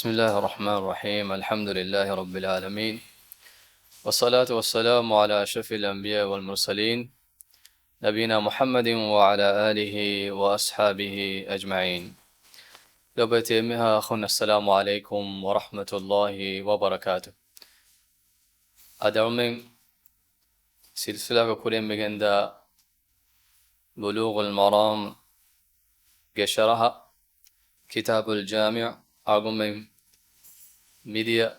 بسم الله الرحمن الرحيم. الحمد لله رب العالمين، والصلاة والسلام على أشرف الأنبياء والمرسلين، نبينا محمد وعلى آله وأصحابه أجمعين. لبتيمها أخونا السلام عليكم ورحمة الله وبركاته. أدعو من سلسلة كلهم بجندا بلوغ المرام قشرها كتاب الجامع أقوم من ميديا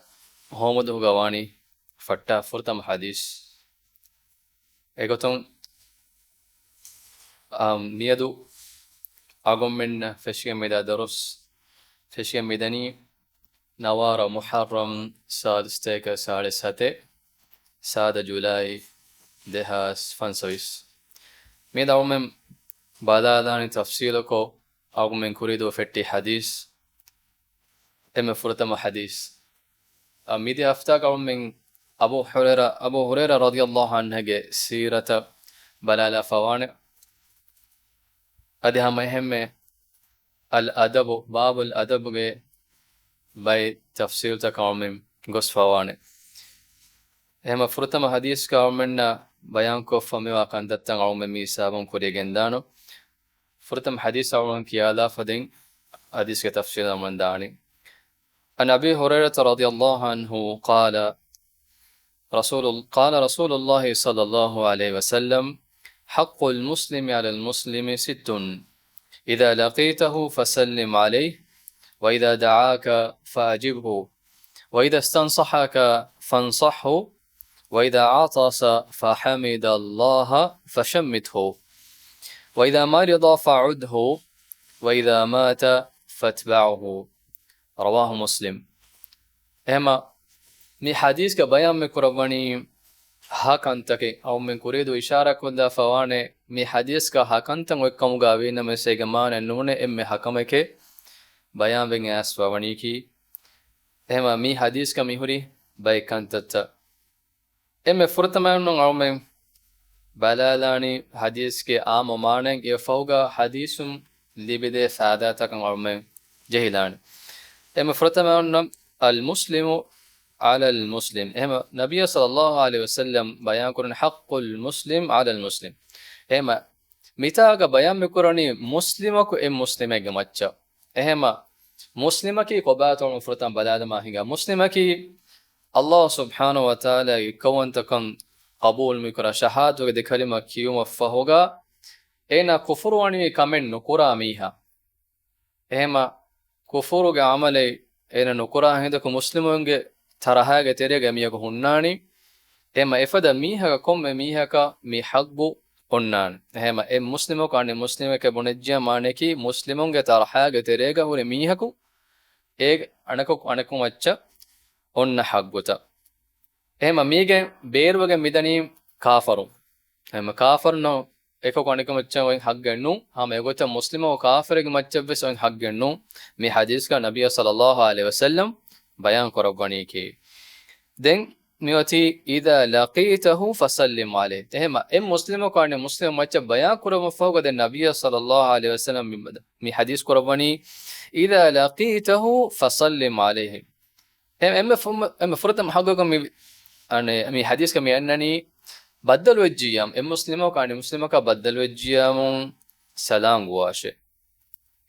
هومدو غواني فتا فرتم حديث اگتون ميدو أقوم من فشي ميدا درس فشي ميداني نوار محرم سادستيك سادسته سادة جولاي دهاس فانسويس ميدا أقوم بعداداني تفصيلكو أقوم من كريدو فتي حديث ام فرتم حديث ميدي أفتاق أقوم من أبو هريرة رضي الله عنه سيرة بلالا فوانع أدها مهم الأدب باب الأدب باي تفسير تكامل غس فوانع هم فرتم حديث كاملنا بيان كو فمي وقندتن أو ميسابم كوري جندانو فرتم حديث أولن كيالا فدين حديث كتفسير من داني. عن أبي هريرة رضي الله عنه قال رسول الله صلى الله عليه وسلم: حق المسلم على المسلم 6: إذا لقيته فسلم عليه، وإذا دعاك فأجبه، وإذا استنصحك فانصحه، وإذا عطس فحمد الله فشمته، وإذا مرض فعده، وإذا مات فاتبعه. رواه مسلم. اما مي حديث كبيان مكرباني هاكنتك أو من كريدو إشارة كندا فواني مي حديث كهاكنتن وكم غاوين مسيجمان النونة إم حكمك بيان بين أسفواني كي اما مي حديث كميهوري بيكنتت إم فرتمان أو من بلالاني حديث كي آم مانن يفوغا حديث لبدي ساداتك أو من جهلان إم فرتمان المسلم على المسلم. اما نبي صلى الله عليه وسلم بيان كرن حق المسلم على المسلم. اما ميتاغ بيان مكرني مسلمك ام مسلمك مچا اما مسلمكي قباتون فرتن بلاد ما هيغا مسلمكي الله سبحانه وتعالى يكون تكن قبول مكر شهادة دي كلمة كيوم فهوغا اينا كفر واني كمن نكرا ميها اما كفر عملي اينا نكرا هندك مسلمونغ ترهاگه تريگه ميگه هناني اما افدا ميها كم ميها مي حقبو هنان اما ام مسلمو كان مسلمه ke bunejja mane ki muslimun ge tarhaage terega hore mihaku e anaku macca onna hagguta ema mige beerwage midani kafaru ema kafar no eko aniku macca wen haggennu hama egota muslimo kafirge macca ves wen haggennu mi hadis ka nabiy sallallahu alaihi wasallam بيان كرباني كي دين ميوتي إذا لقيته فسلم عليه تهما إم مسلم كان مسلم ما بيان كرب فوق النبي صلى الله عليه وسلم مي حديث كرباني إذا لقيته فسلم عليه إم فرد محقق أنا مي حديث كمي أنني بدل وجيام إم مسلم كان مسلم كبدل وجيام سلام واشه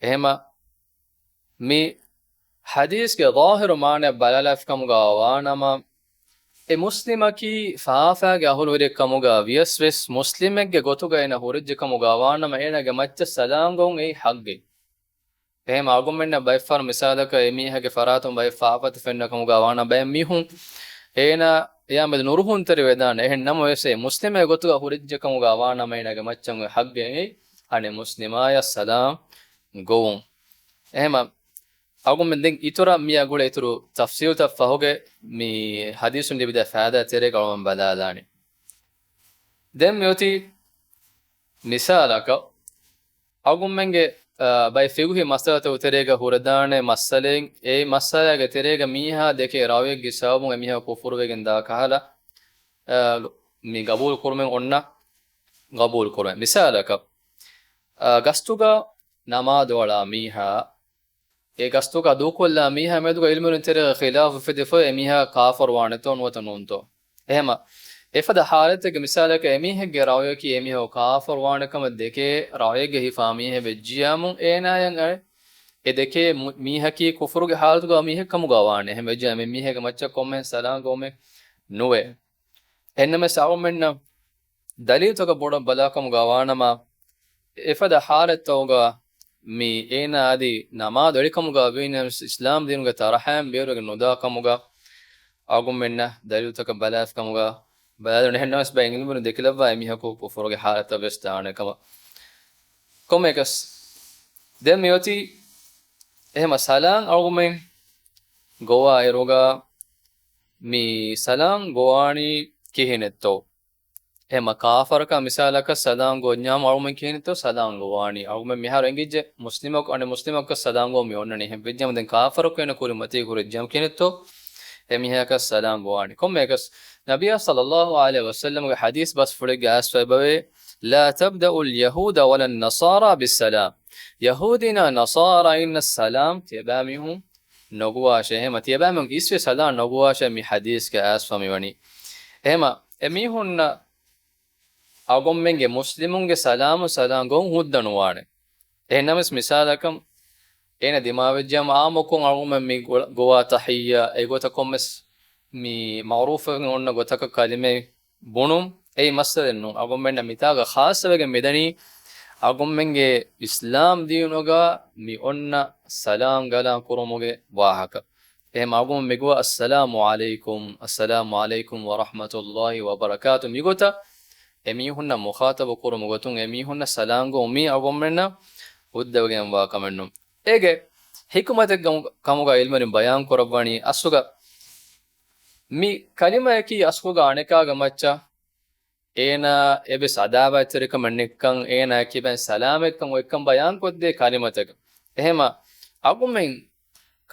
إما مي حديث کے ظاہر معنی بلالف کمگا وانما اے مسلمہ کی فافا کے اہل ورے کمگا ویس مسلمہ کے گوتوگا اینا ہورج کمگا وانما اینا کے مچ سلام گون ای حق گے اہم آرگومنٹ بائفار مثالک ایمیہ کے فراتم بائی فافت فن کمگا وانا بائم میہوں اینا یا مد نورہون تری ویدان ایہن نمو ایسے مسلمہ گوتوگا ہورج کمگا وانما اینا کے مچنگ حق گے انے مسلمہ یا سلام گون اہم أقوم من دين إتورا ميا قول إتورو تفسير تفهوجة مي حديث اللي بدأ فهذا تريق أو من بدالاني دم يوتي مثالك أقوم من جه باي فيغه مسألة تريق هوردان مسألة أي مسألة تريق ميها دكي راوي جسابون ميها كفر بجندا كهلا مي قبول كرمن أننا قبول كرمن مثالك قستوغا نماذ ولا ميها e gastuka dukulla miha meduga ilmun tere khilaf fedefo emiha kafir waneton watanunto ehma efada halatege misalaka emihege rawyoki emiho kafir wanekam deke rawege hifamihe vejjiamun enayan edeke mihaki kufruge halatuga mihe kamuga wane ehme vejjame mihege macca komme salam gome nuwe enname sawmenna dalil toga boda balakam gawanama efada halatoga mi ena adi namaz elikamuga vina islam dinuga taraham beruga nodakamuga agummenna dalil toga balaf kamuga balad hennas ba ingilmun dekilava emihaku kufruge halata bestane kama komekas dem yoti ehma salam agummen gowa eroga mi salam goani kihinetto ehma kafaraka misalaka salam go nyam alumen kinito salam go wani alumen mihar engije muslimok ane muslimok salam go mi onnani hem vejjam den kafarok ena kuri mati kuri jam kinito emihaka salam go wani kommekas nabiya sallallahu alaihi wasallam ge hadith bas fude gas fabawe la tabda al yahuda wala an nasara bis salam yahudina nasara inna salam tibamihum nogwa shehema tibamum iswe salam nogwa she mi hadith ge as fami wani ehma emihunna agommenge muslimunge salamu salam gon huddanuwane ehnames misalakam ena dimavejjam amokon agummen mi gowa tahiyya egota kommes mi ma'rufan onna gotaka kalime bunum ei masalennu agommenna mitaga khasawege medani agommenge islam diinuga mi onna salam galan kurumuge wahaka ehma agum migwa assalamu alaykum wa rahmatullahi wa barakatuh migota emihunna mukhatab kurum gotun emihunna salam go mi agommenna uddawgen wa kamennum ege hikmatek kamuga ilmarin bayan korabani asuga mi kalima eki asuga aneka gamacha ena ebe sadaba terika mannekkan ena kiben salamekkam oikkam bayan kodde kalimatek ehema agummen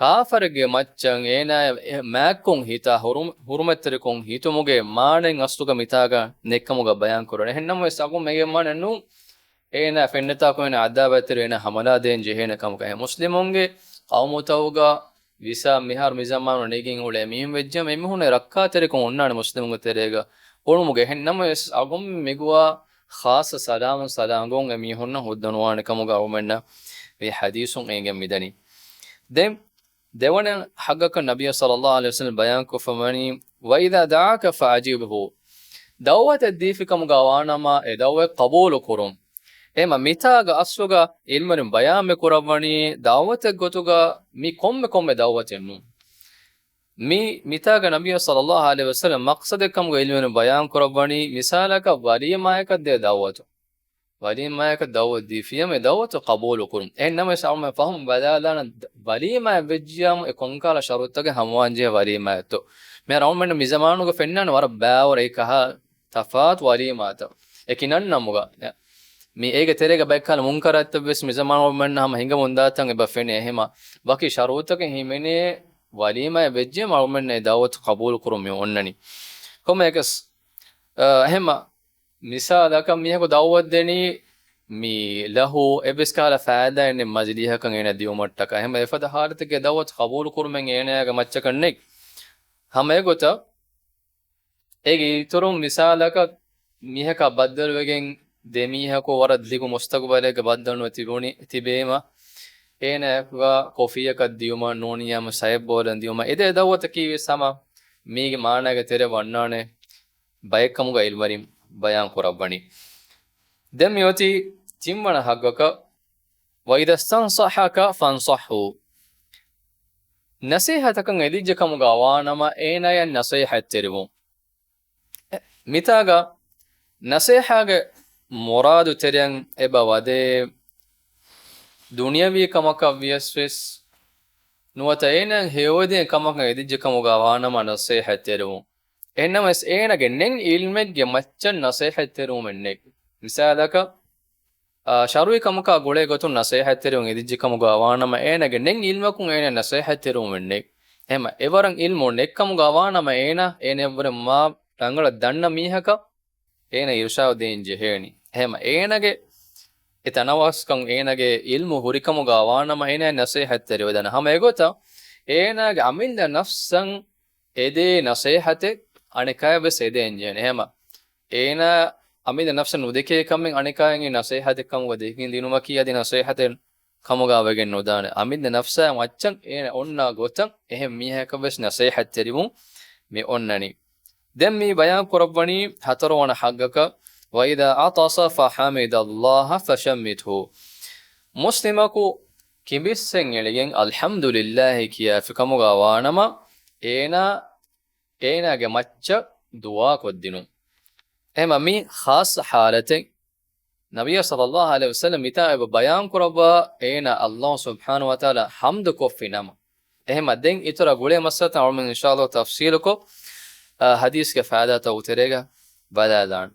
kafarge maccan ena makkon hita hurumetterikon hitumuge maanen astuga mitaga nekkamuga bayan korone hennam wes agum mege manenu ena fenneta ko ena adabater ena hamala den jehena kamuga muslimonge qawmutawga visa mihar mizamanu negin ule mihim vejjam emihune rakkaterikon onnane muslimunge terega olumuge hennam wes agum megwa khas salam gon emihunna huddanwane kamuga umenna vi hadithun egen midani dem dewanen haggaka nabiy sallallahu alaihi wasallam bayan ko famani wa idha da'aka fa'ajibhu dawat ad-difikamu gawanama e dawwe qabul kurum ema mitaga asuga ilmarin bayan me kurawani dawat gotuga mi komme dawatennu mi mitaga nabiy sallallahu alaihi wasallam maqsadekam go ilmarin bayan kurawani misalaka walimayaka de dawatu وليما دعوة دي فيما دعوة قبول كرم إنما يسألون فهم بدالا وليما بجيام يكون كلا شروطك هموان جه وليما تو ميرون من مزمانو كفنن ور باور إيكها تفات وليما تو لكن النموغا مي إيجا تريجا بيكال منكرات بس مزمانو من هم هنگا منداتن بفني هما باقي شروطك هميني وليما بجيام أو من دعوة قبول كرم يونني كم إيكس هما misala kam mihako dawwat deni mi lahu ebiskala faada enne majliha kan ena diumatta ka hema efada halatege dawwat qabul kurmen ena ga maccakan nek hama egota ege iturum misala ka mihaka baddal wegen demihako warad ligu mustaqbale ga baddalno tibuni tibema ena ga kofiya ka diuma noniyam sayb bolan diuma ede dawwat ki sama mige maana ga tere wannane baykamu ga ilmarim bayan kurabani dem yoti timmana haggaka wa idha stansahaka fansahu nasihatakan edijjakamu gawanama eenayan nasihat terimu mitaga nasihage muradu teriyan eba wade dunyawi kamaka viesves nuwata eenan hewode kamaka edijjakamu gawanama nasihat terimu إنما إسأنا جنن علمك جمعتشن نصيحة تروم النك مثالك شروي كمكا قولي قطن نصيحة تروم إذا كمكا وانا ما إنا جنن علمكم إنا نصيحة تروم النك هما إبرن علمو نك كمكا وانا ما إنا إبرن ما تانغلا دنا ميهكا إنا يرشاو دين جهني هما إنا etanawaskan enage ilmu hurikamuga awanama ena nasihat tervedana hama egota enage amilla nafsan ede nasihate anikaya bes ede enjen ehma ena amilla nafsan udeke kamen anikayen e nasihate kamuga dekin dinuma ki adi nasihate kamuga wegen nodane amilla nafsa maccan ena onna gotan ehem mihaka bes nasihat terimu mi onnani dem mi bayan korabani hatarwana haggaka wa idha atasa fa hamidallaha fashammithu muslimaku kibissen eligen alhamdulillah kiya fikamuga wanama ena ge macca dua koddinu ema mi khas halate nabiy sallallahu alaihi wasallam ita bayan koraba ena allah subhanahu wa taala hamd kofinama ehma den itora gule masata ulum inshallah tafsiluko hadis ke faida ta uterega badalan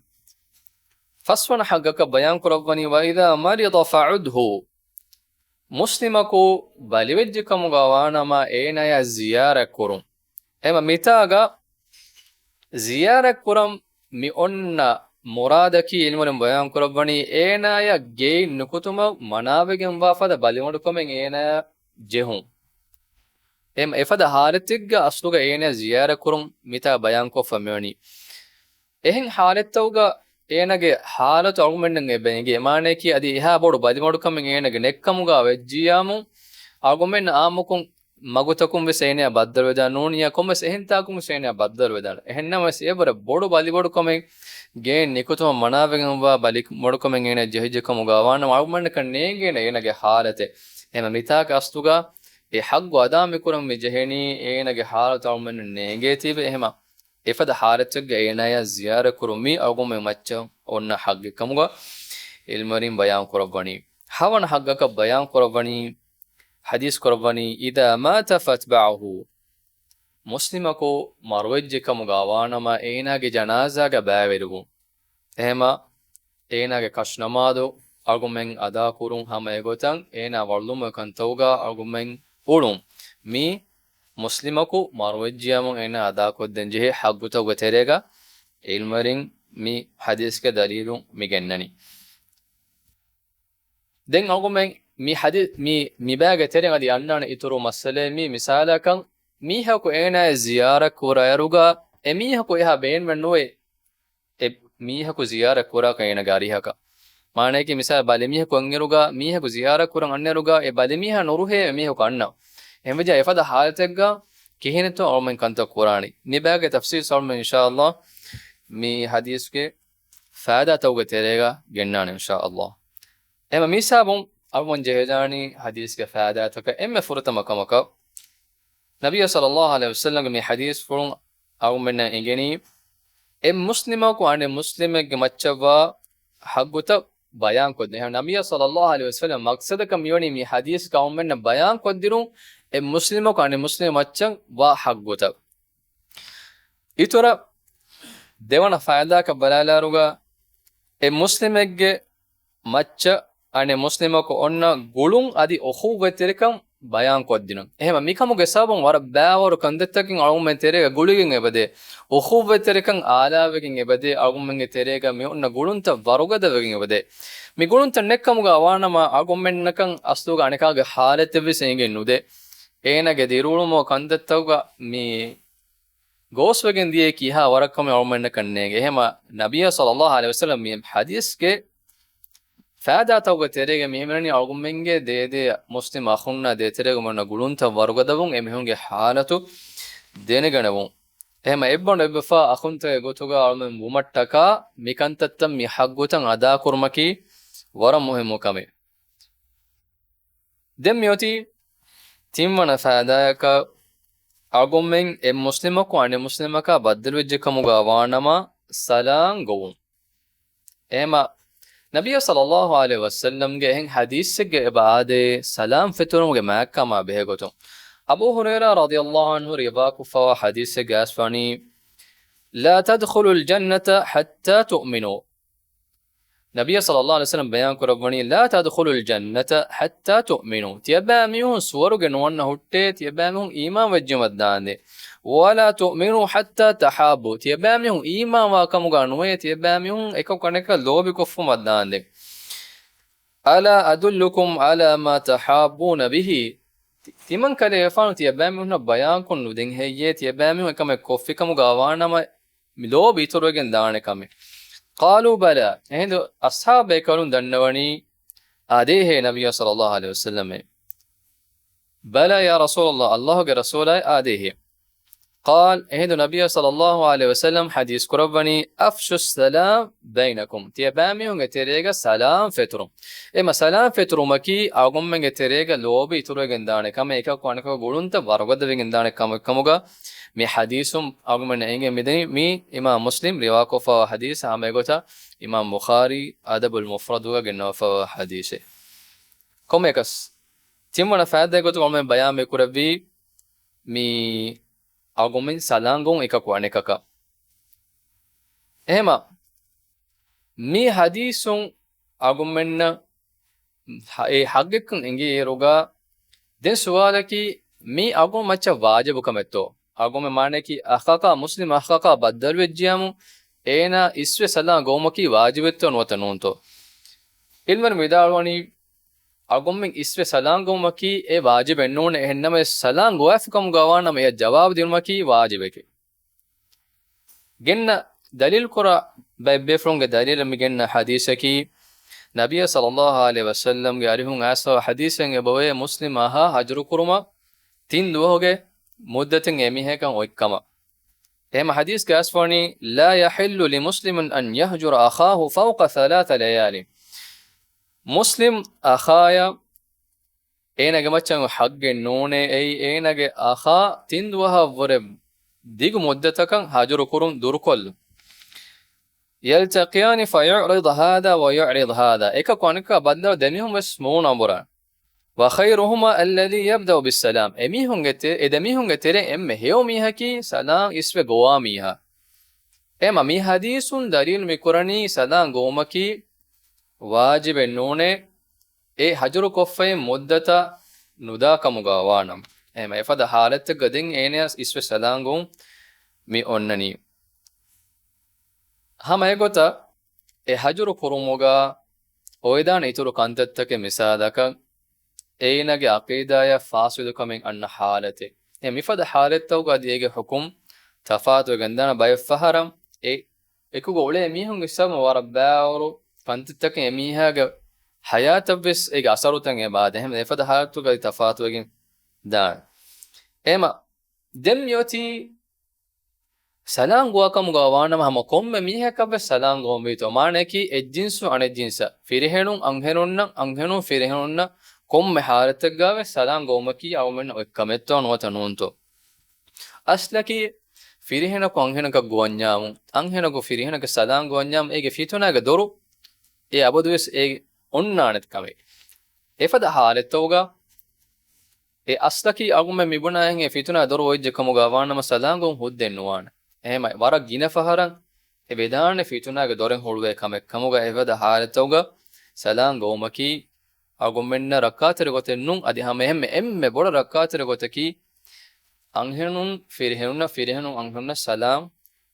faswana haggaka bayan korabani wa idha marida fa'udhu muslimaku balivejjikamuga wanama enaya ziyara kurun ema mitaga ziyara kuram mi onna muradaki ilmulen bayan korabani enaya gei nukutuma manavegen wafada balimodu komen enaya jehun em efada haletigga asluga enaya ziyara kurun mita bayan ko famani ehen halettauga enage halatu argumenten ebenge emane ki adi eha bodu balimodu kamen enage nekkamuga vejjiyamu argumen amukun magutakum vesene baddar weda nuniya kommes ehentakum vesene baddar weda ehennama sebara bodu balibodu kamen ge nikutuma manavegen wa balik modu kamen ene jehijekamuga wana argumen kan nege enage halate ema mitaka astuga e haggu adami kuram me jeheni enage halatu argumen nege tibe ehma efada haratugge enaya ziyara kurumi argumen macca onna hagge kamuga ilmarin bayan korabani hawan haggaka bayan korabani hadis korabani ida mata fatba'uhu muslimako marwejje kamuga wanama enage janaza ga baverugu ehma enage kashnamado argumen ada kurun hama egotan ena warlum kan tawga argumen ulum mi muslimaku marwejjiyamun ena ada kodden jehe hagguta goterega ilmarin mi hadis ke dalilu mi gennani den argumen mi hadis mi baga teren adi annana ituru masale mi misalakan mi haku ena ziyara kura yaruga emi haku eha ben wennoe e mi haku ziyara kura ka ena gari haka mane ki misal balemi haku angeruga mi haku ziyara kuran anneruga e balemi ha noruhe mi haku anna emeja efada halategga kihineto almen kanta qurani mi baga tafsir salme inshallah mi hadis ke faida tawga terega gennana inshallah ema misabun awon jehedani hadis ke faida taka emme furta makamaka nabiy sallallahu alaihi wasallam mi hadis furun awmenna ingeni em muslima ko ane muslime ge macchawa hagguta bayan kodne nabiy sallallahu alaihi wasallam maqsad ka miyoni mi hadis ka awmenna bayan koddirun em muslima ko ane muslime maccan wa hagguta itora devana faida ka balalaruga em muslimegge macca ane muslimako onna gulun adi okhuvetirikam bayan koddinu ehema mikamuge sabun wara baawaru kandettakin argumen terega guligen ebade okhuvetirikam aalaavegen ebade argumen terega me onna gulunta warugadavegen ebade mi gulunta nekkamuga awanama argumennakan astuga anekage haalettevi singen nude enage dirulumo kandettauga mi goswegen die kiha warakam argumennakan nege ehema nabiy sallallahu alaihi wasallam mi hadis ke faida tawga terege mihmani argumenge de muslim akhunna de terege mona gulunta warugadavun emihunge halatu deneganavun ehma ebbon ebfa akhunta gotuga almen bumattaka mikantattam mi haggutan ada kurmaki wara muhimu kame dem yoti timmana faidayaka argumen em muslimako ane muslimaka baddalwejje kamuga wanama salam govun ehma nabiy sallallahu alaihi wasallam ge hen hadis ge baade salam fitrum ge makka ma behegotum abu hurairah radiyallahu anhu riwaku fa hadis ge asfani la tadkhulu al jannata hatta tu'minu nabiy sallallahu alaihi wasallam bayan korabani la tadkhulu al jannata hatta tu'minu tiyabamihun suwaruge nonna hutte tiyabamihun iman wajjumaddande wala tu'minu hatta tahabu tiyabamihun iman wa kamuga nuwe tiyabamihun ekok kaneka lobi koffu maddande ألا أدلكم على ما تحابون به timan kale efanu tiya bami hunna bayan konnu den heyye tiya bami hun ekame koffi kamu gawanama lo biturugen daane kame qalu bala ehdo ashabe karun dannawani ade he nabiy sallallahu alaihi wasallam bala ya rasulullah allah ge rasulay ade he قال إهدو نبي صلى الله عليه وسلم حديث كربني أفشوا السلام بينكم تيبامي هنگ تيريغا سلام فترم إما سلام فترم كي أغم من تيريغا لوبي تروي گندانه كما إيكا كوانكا غولونت وارغد گندانه كموغا مي حديثم أغم من إنگه مدني مي إمام مسلم رواكو فا حديث عميغوتا إمام بخاري أدب المفرد وغنو فا حديثه كم إيكس تيمونا فاده غوتو غم بيان مكربي مي agumin salangon ekaku anekaka ehema mi hadisun agumenna e haggekun engi eruga den suwalaki mi agum macha wajibu kametto agume mane ki akhaka muslim akhaka baddal vejjamu ena iswe salan gomaki wajibetto notanunto ilman midalwani agumen iswe salan gomaki e wajib ennone ehenname salan goafkam gawana me jawab dinmaki wajibeke genna dalil qura babbe fronge dalil mi genna hadisaki nabiy sallallahu alaihi wasallam ge arihun asa hadisen e bawe muslim aha hajru kuruma tin duhoge muddatin emihekan oikkama ema hadis ge asfani la yahillu li muslimin an yahjura akhahu fawqa 3 layali muslim akhaya enage machan hagge none ei enage akha tinduha vore digu muddatakan hajuru kurun durkol yaltaqiyani fayu'rid hada wa yu'rid hada eka konika badda demihum es muun ambura wa khayruhuma alladhi yabda bis salam emihun gete edemihun getere emme heomi haki salam iswe goamiha ema mi hadisun dalil mikurani salam gomaki wajib none e hajuru koffay muddata nudakamuga wanam ema efada halat gadin eneas iswe salangun mi onnani hama egota e hajuru kurumuga oidan ituru kantattake misadaka einage aqidaya fasidu kamen anna halate e mifada halattauga diege hukum tafatu gandana bay faharam e ekugo ule mihun isam warabbauru kantattake emihaga hayata bes ega asarutan e baade hem efada halatu ga tafatu egin dan ema dem yoti salam guakam gawanam hama komme miheka bes salam gomito mane ki ejjinsu anejjinsa firihenun anghenunna anghenun firihenunna komme halatak gave salam gomaki awmen ekkametto notanunto aslaki firihena ko anghenaka guanyamu anghenako firihenaka salam guanyam ege fitunaga doru e abadues e onnanet kame efada halettoga e aslaki agume mibuna hen e fituna doru ojje kamuga wanama salangum hudden nuwana ehma wara gina faharan e vedane fituna ge doren holwe kame kamuga evada halettoga salang gomaki agumenna rakatere gotennun adi hame emme boda rakatere gotaki anghenun firhenun anghenunna salam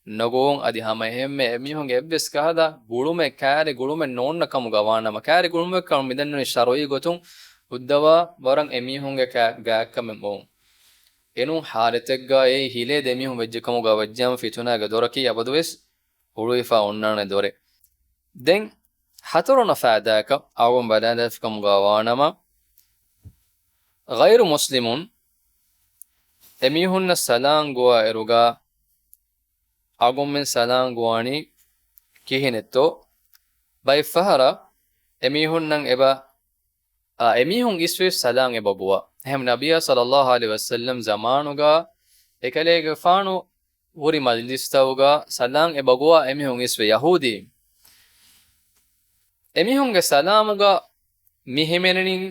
nagon adi hama emme emihun ebbes kahada gulume kaare gulume nonna kamu gawanama kaare gulume kam midanne sharoi gotun uddawa waran emihun ge gaakkame mo enun haletegga e hile demihun vejje kamu gawajjam fituna ge doraki abadues huluifa onnane dore den hatorona faadaka awon badadaf kamu gawanama ghayru muslimun emihunna salam goa eruga agummen salam guani kihinetto bay fahara emihunnan eba emihun iswe salam eba goa hem nabiya sallallahu alaihi wasallam zamanuga ekalege faanu wuri majlistauga salam eba goa emihun iswe yahudi emihunge salamuga mihimenenin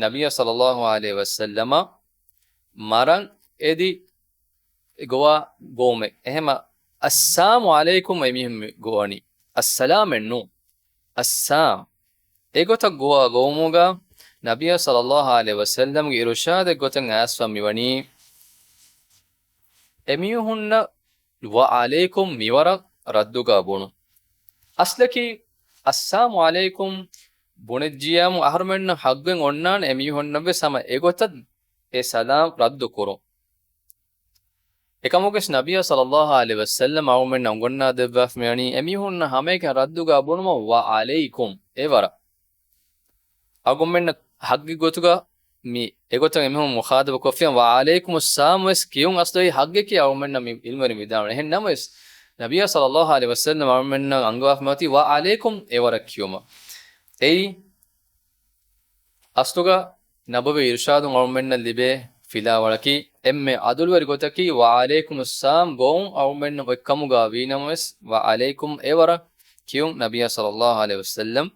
nabiya sallallahu alaihi wasallama maran edi goa gome ehema assalamu alaikum emihum goani assalam ennu assam egota goa gomuga nabiya sallallahu alaihi wasallam ge irshad gotan asfam miwani emihunna wa alaikum miwara radduga bunu aslaki assalamu alaikum bunejjiyamu ahrumenna haggen onnan emi honnabe sama egotad e salam raddu kurun ekamuges nabiya sallallahu alaihi wasallam ahrumenna ongonna debaf meani emi honna hameke radduga bunuma wa alaikum evara agummenna haggi gotuga mi egotan emihun mukhadaba kofiyan wa alaikum assalam wes kiyun asdoi hagge ki ahrumenna mi ilmari midana hen names nabiya sallallahu alaihi wasallam ahrumenna angwaf mati wa alaikum evara kiyuma ei astuga nabawi irshadun ahrumenna libe fila walaki emme adulwari gotaki wa alaikum assalam goun ahrumenna ekkamuga winames wa alaikum evara kiyun nabiya sallallahu alaihi wasallam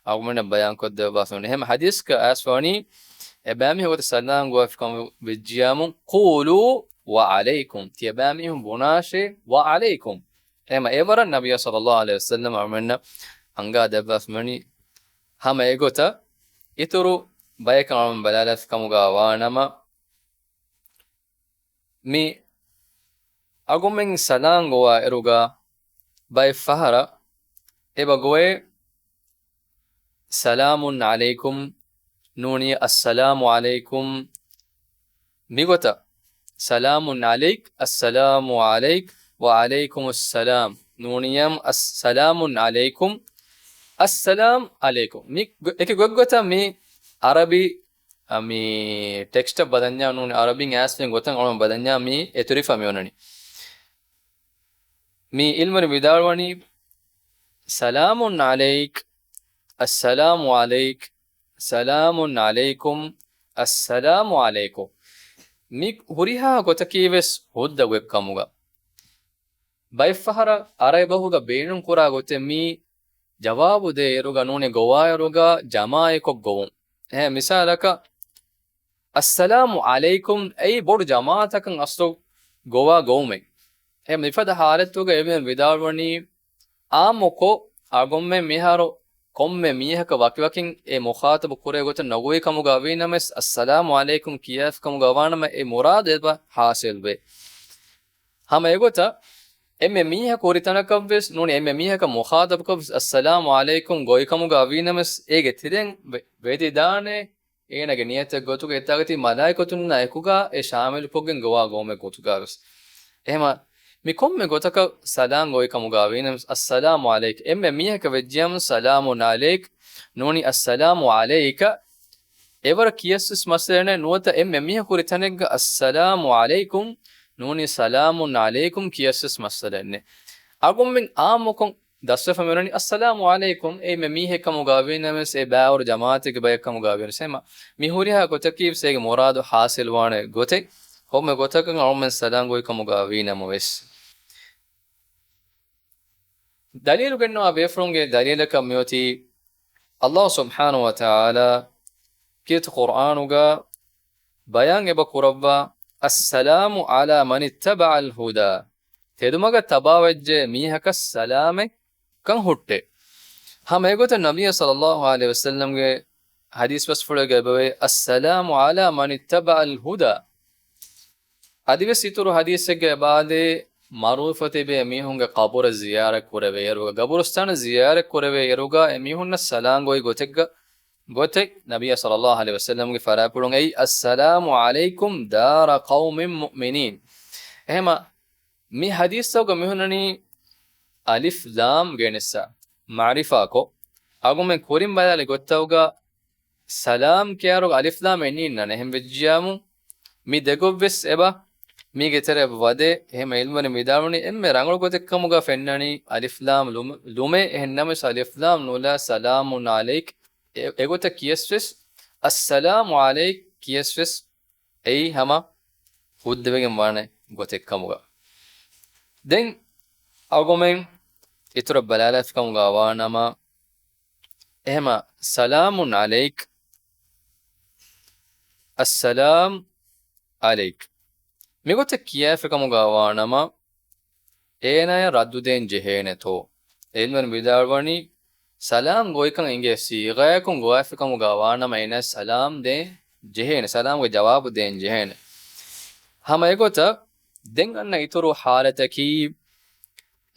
agumena bayan kodde bafune hem hadis ka asfani ebami hot salam go afkam bijiamun qulu wa alaykum tiyabami hum bunashe wa alaykum ema evara nabiy sallallahu alaihi wasallam agumena anga debafmani hama egota ituru bayakam balalaf kamuga wanama mi agumen salam go eruga bay fahara eba goe سلام عليكم نوني السلام عليكم ميغوتا سلام عليك السلام عليك وعليكم السلام نونيام السلام عليكم السلام عليكم مي اكي غوغوتا مي عربي مي ටෙක්ස්ට් බදන්නා නෝනි අරබින් ඇස්ලෙන් ගොතන් ඔන බදන්නා මි එතුරිෆා මියොනනි මි ඉල්මරි විදාල්වනි සලාමුන් අලයික් السلام عليك سلام عليكم السلام عليكم ميك هوريها غوتكيوس هود ويكاموغا بيفهر اريبهوغا بينون كورا غوتي مي جواب دي يروغا نوني غوايروغا جماعيكو غوون مثالك السلام عليكم اي بور جماعتكن اصلو غوا غومي مفد حالتوغا ايبن ويدالوني آموكو اغومي ميهارو komme mihaka wakiwakin e mukhatab kure gota nagoi kamuga avinames assalamu alaikum kiyaf kamuga awanama e murad eba hasil be hama egota emme mihaka oritanakavves nuni emme mihaka mukhatab kavs assalamu alaikum goi kamuga avinames ege tiren vedi dane enage niyata gotuga etagati malaikatunna ekuga e shamil poggen gowa gome gotuga ves ehma mi komme gotaka salam goy kamuga avinames assalamu alayk emme mihaka vejjam salamun alayk noni assalamu alayka ever kiyas maslene nuota emme mihaka ritanega assalamu alaykum noni salamun alaykum kiyas maslene agummen amokon dasfa merani assalamu alaykum emme mihaka kamuga avinames e baur jamaate ke bay kamuga avinames ema mihuriha gotakib sege muradu hasil wane gote homme gotakan almen salam goy kamuga avinames دليل كأنه بيفرنج دليل كميوتي الله سبحانه وتعالى كيت قرآن وجا بيان يبقى قربا السلام على من اتبع الهدى تدمج تباوج ميهك السلام كان هوتة هم يقول النبي صلى الله عليه وسلم حديث بس فرق بوي السلام على من اتبع الهدى هذه بس يترو حديث بعد معروفته به اميهونگا قبر زياره كوربه يروگا قبرستان زياره كوربه يروگا اميهون السلام گوي گوتك نبي صلى الله عليه وسلم فرابون اي السلام عليكم دار قوم مؤمنين اهما مي حديث تو گمهونني الف لام گنسا معرفه کو اگو من كورين بدل گوتوگا سلام كيارو الف لام انين نهم بجيامو مي دگوبس ابا mige tere wade ehma ilmani midaluni emme rangol gotekkamuga fennani alif lam lume ehenname alif lam nula salamun alayk egota kiyesves assalamu alayk kiyesves ei hama huddevegen wane gotekkamuga den agomen itura balalaf kamuga wanama ehma salamun alayk assalam alayk migote kiyafe kamuga wanama enaya raddu den jehene to elmen vidalwani salam goikan inge sigayakun goafe kamuga wanama ena salam de jehene salam ge jawab den jehene hama egota den anna ituru halataki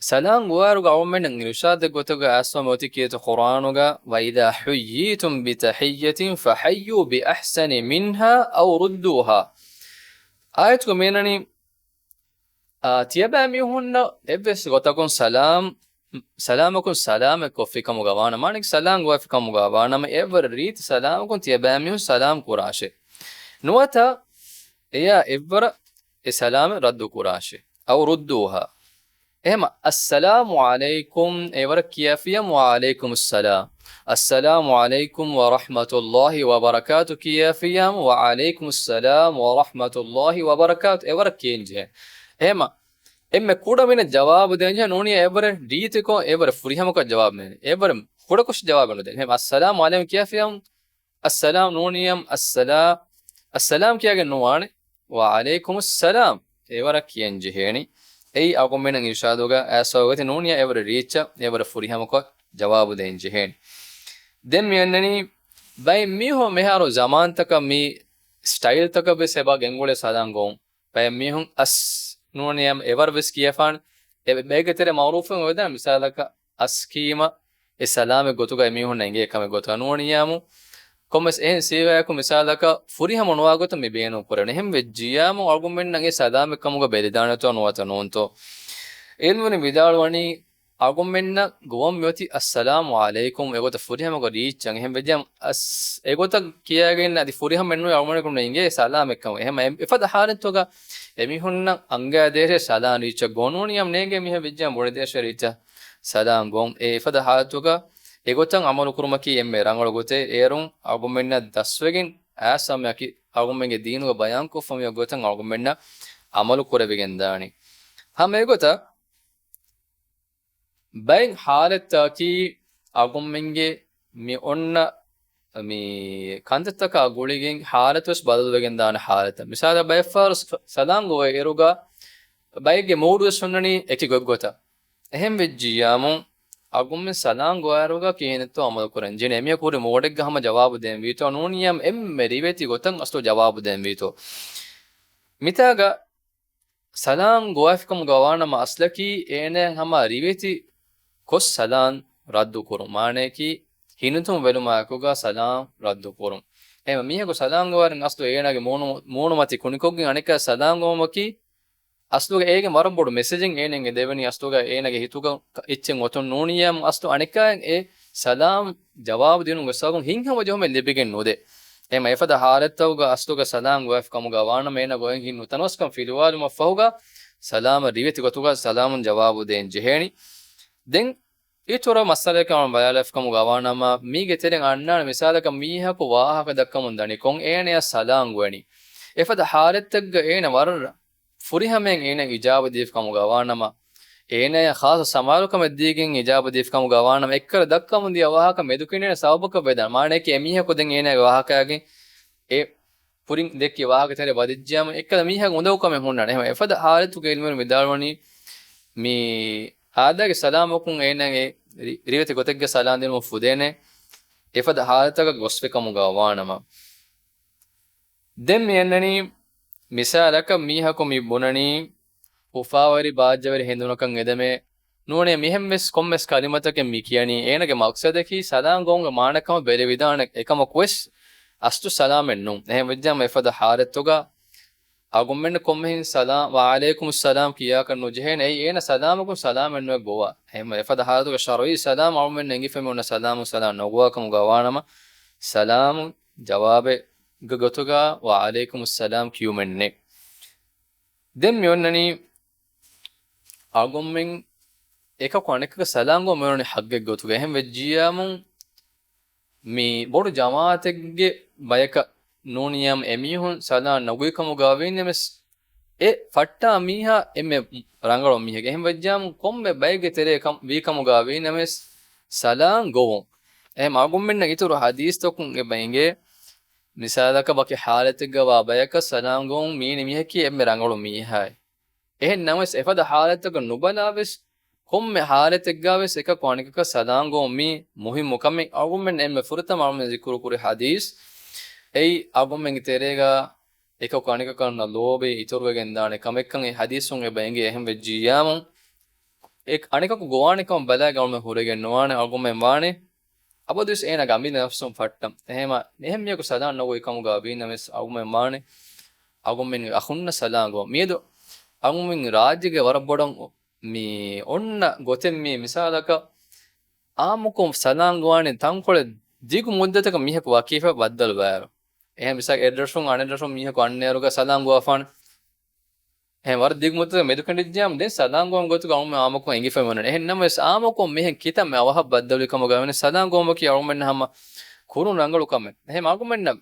سلام وارجع من إنجليزات قطع أسمى وتكية قرآنها وإذا حييتم بتحية فحيوا بأحسن منها أو ردوها آية منني تيابا ميهن إبس قطعكم سلامكم سلامك وفيكم مغوانا مانك سلام وفيكم مغوانا ما إبر ريت سلامكم تيابا ميهن سلام كراشه نواتا إيا إبر سلام رد كراشه أو ردوها إما السلام عليكم إبر كيافيا وعليكم السلام السلام عليكم ورحمة الله وبركاته كيافيا وعليكم السلام ورحمة الله وبركاته إبر كينجه إما එම්මෙ කුඩ මින ජවාබ දෙන්ජ නෝනිය එබර රීතිකෝ එබර ෆුරිහමක ජවාබ මෙන එබර කුඩ කුෂ ජවාබ නෝ දෙන් hem assalamu alaykum kiyafiyam assalam noniyam assalam kiyage noane wa alaykum assalam එවර කියන්ජ හේනි ei agommen irshadoga asawati noniya ever reacha ever furihamako jawabu den jehen den miyannani bay miho meharo zaman taka mi style taka be seba gengole sadangon bay mihun as noniyam ever bes kiyafan e megetere ma'rufun weda misalaka askima e salame gotuga mihun enge kame gotu noniyamu commerce එහෙන් සේවයක මිසාලක ෆුරිහම නොවාගොත මේ බේනු කරන එහෙන් වෙජ්ජියාම අල්ගොමෙන් නගේ සදාම කමුග බෙලිදානතෝ නොවත නොන්තෝ එල්මුනි විදාලවනි අල්ගොමෙන්න ගොම් යති අස්සලාමු අලයිකුම් එගොත ෆුරිහම ග රීච්චන් එහෙන් වෙජ්ජම් අස් එගොත කියාගෙන අදි ෆුරිහම මෙන්නු අල්ගොමෙන් කුන ඉංගේ සලාම එක්කම එහෙම එපද හාරන්තෝග එමිහුන්න අංගය දේශේ සලාම් රීච්ච ගොනෝනියම් නේගේ මිහ වෙජ්ජම් බොඩ දේශේ රීච්ච සලාම් ගොම් එපද හාරතුග egotan amalu kurumaki emme rangol gote erun argumenna daswegen asamaki argumenge diinuga bayan ko fami gotan argumenna amalu kurevegen dani ham egota bain halataki argumenge mi onna mi kantataka guligen halatus badalwegen dani halata misala bayfar salam go eruga bayge modu sunnani eki goggota ehem vejjiyamun agumme salam goaruga kihenetto amal kuran jene emiya kure modek gahama jawab den vito noniyam emme riveti gotan asto jawab den vito mitaga salam goafkum gawana ma aslaki enen hama riveti kos salam raddu kurum mane ki hinutum veluma akuga salam raddu kurum ema mihego salam gowarin asto enage monu mati kunikogin anika salam gomaki asluga ege maram bodu messaging enenge devani asluga enage hituga ichen oton noniyam aslu anika e salam jawab dinu gosagun hinha wajhome lebigen node ema efada haratawga asluga salam goaf kamuga wana mena goen hin utanoskan filwaluma fahuga salam riveti gotuga salamun jawab den jeheni den itora masala ka bayalaf kamuga wana ma mige teren anna misalaka miha ko wahaka dakkamun dani kon ene salam goeni efada haratagga ena war furihamen ene ijaba dif kamu gawanama ene khas samalukam eddigen ijaba dif kamu gawanama ekkala dakkamun dia wahaka medukine sawbaka bedan mane ki emiha koden ene wahakage e purin dekki wahaka tere badijjama ekkala miha undawkam hunnana ehma efada halatu gelmen medalwani mi adage salamukun ene rivete gotegge salam dinu fudene efada halataga gosfe kamu gawanama den mennani misalaka mihako mi bunani ufawari bajjawari hendunakan edame none mihemmes kommes kalimatake mi kiyani enage maqsadaki salam gonga manakam bere vidana ekama quest astu salam ennum ehem vejjam efada harattuga agummen kommen salam wa alaykum assalam kiya kan nujhen ei ena salamukum salam ennu gowa ehem efada harattuga shar'i salam agummen engi femi ona salamu salam nogwa kam gawanama salam jawabe gotuga wa alaykum assalam kiyumenne den miyonnani agommen eka koneka salam go miyonni hagge gotuga ehem vejjiyamun mi bodu jamaategge bayaka noniyam emihun salam noguykamu gavinnemes e fatta miha emme rangalo mihege ehem vejjamun komme bayge tere kam vikamu gavinnemes salam govon ehem agommen ituru hadis tokun e bayenge misalaka baki halatiga wa bayaka salam gon mini miheki emme rangalo mihai ehen namas efada halatiga nubalaves komme halatiga ves eka konika salam gon mi muhim mukamme agummen emme furtam armen zikru kuri hadis ei agummen terega eka konika kanna lobe iturwegen dane kamekkan e hadisun e bayenge ehem vejjiyam ek anikaku gowanikam balaga on me huregen noane agumen waane abodus ena gambi nafsum fattam ehema ehemmiyaku sadan nogo ikamuga abina mes agumen waane agumen akhunna salango miedo agumen rajyege warabodon mi onna goten mi misalaka amukum salango waane tankole digu muddataka miheku wakifa baddal baero ehem misak addressum anedrasum miheku anneruga salango afan war dig mutu medukandijjam den sadangom gotu gawme amakon engife monne ehennam es amakon mehen kitam me awah baddali kam gawne sadangom ki awmen hamma kurun rangalu kam ehem agumenna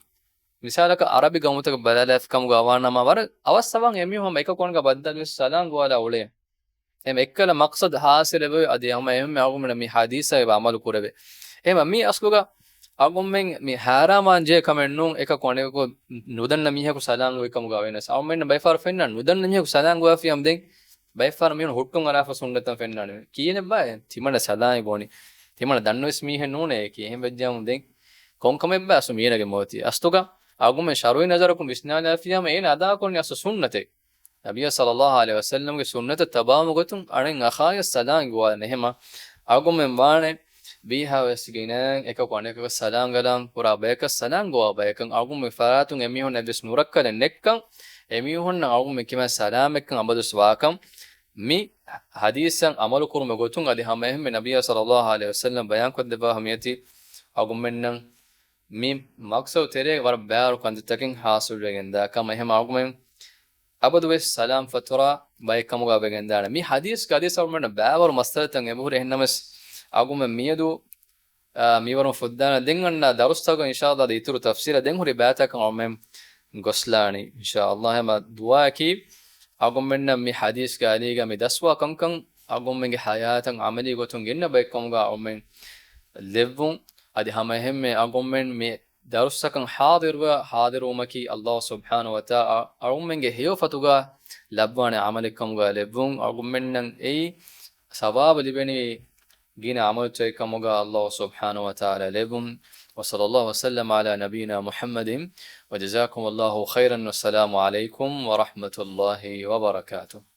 misalaka arabi gawmutak balalaf kam gawana ma war awassawan emi hom ekakon ga baddali sadango wala ule em ekkala maqsad hasilebe adi hom em agumenna mi hadisa e amalu kurebe em mi asluga agummen mi haraman je kamennun eka koneko nudanna miheku salangu ekamu gawenas awmenna bayfar fenna nudanna miheku salangu afiyam den bayfar mihun huttun arafa sunnatam fennane kiyene ba timana salai boni timana dannos mihe nune ki ehem bejjam den konkame ba asu miyenage moti astuga agummen sharui nazarakun visnala afiyam ena ada konni asu sunnate nabiy sallallahu alaihi wasallam ge sunnata tabamu gotun anen akhaya salangu wa nehma agummen waane biha wesginen eka koneka salam galan pura beka salam goa bekan agum me faratun emihun nebis nurakkale nekkan emihun agum me kima salam ekkan abadus wakam mi hadisan amalu kurum gotun adi hamahem nabiy sallallahu alaihi wasallam bayan kodde ba hamiyati agum mennan mi maksaw tere war baru kanditakin hasul regenda kama ehem agum abadu wes salam fatura baykamuga begenda mi hadis kadis awmen baawar mastalatan ebuhur ehnames agumen miedu miwarum fuddana den anna darustago inshallah de ituru tafsira den huri batakan awmen goslani inshallah ma dua ki agumenna mi hadis ga aliga mi daswa kankan agumen ge hayatan amali gotun genna baykamga awmen levun adi hamahemme agumen mi darustakan hadirumaki Allah subhanahu wa ta'ala agumen ge heyofatuga labwane amalikamga levun agumennan ei sawab libeni جينا عملت كمجا الله سبحانه وتعالى لكم وصلى الله وسلم على نبينا محمد وجزاكم الله خيرا والسلام عليكم ورحمة الله وبركاته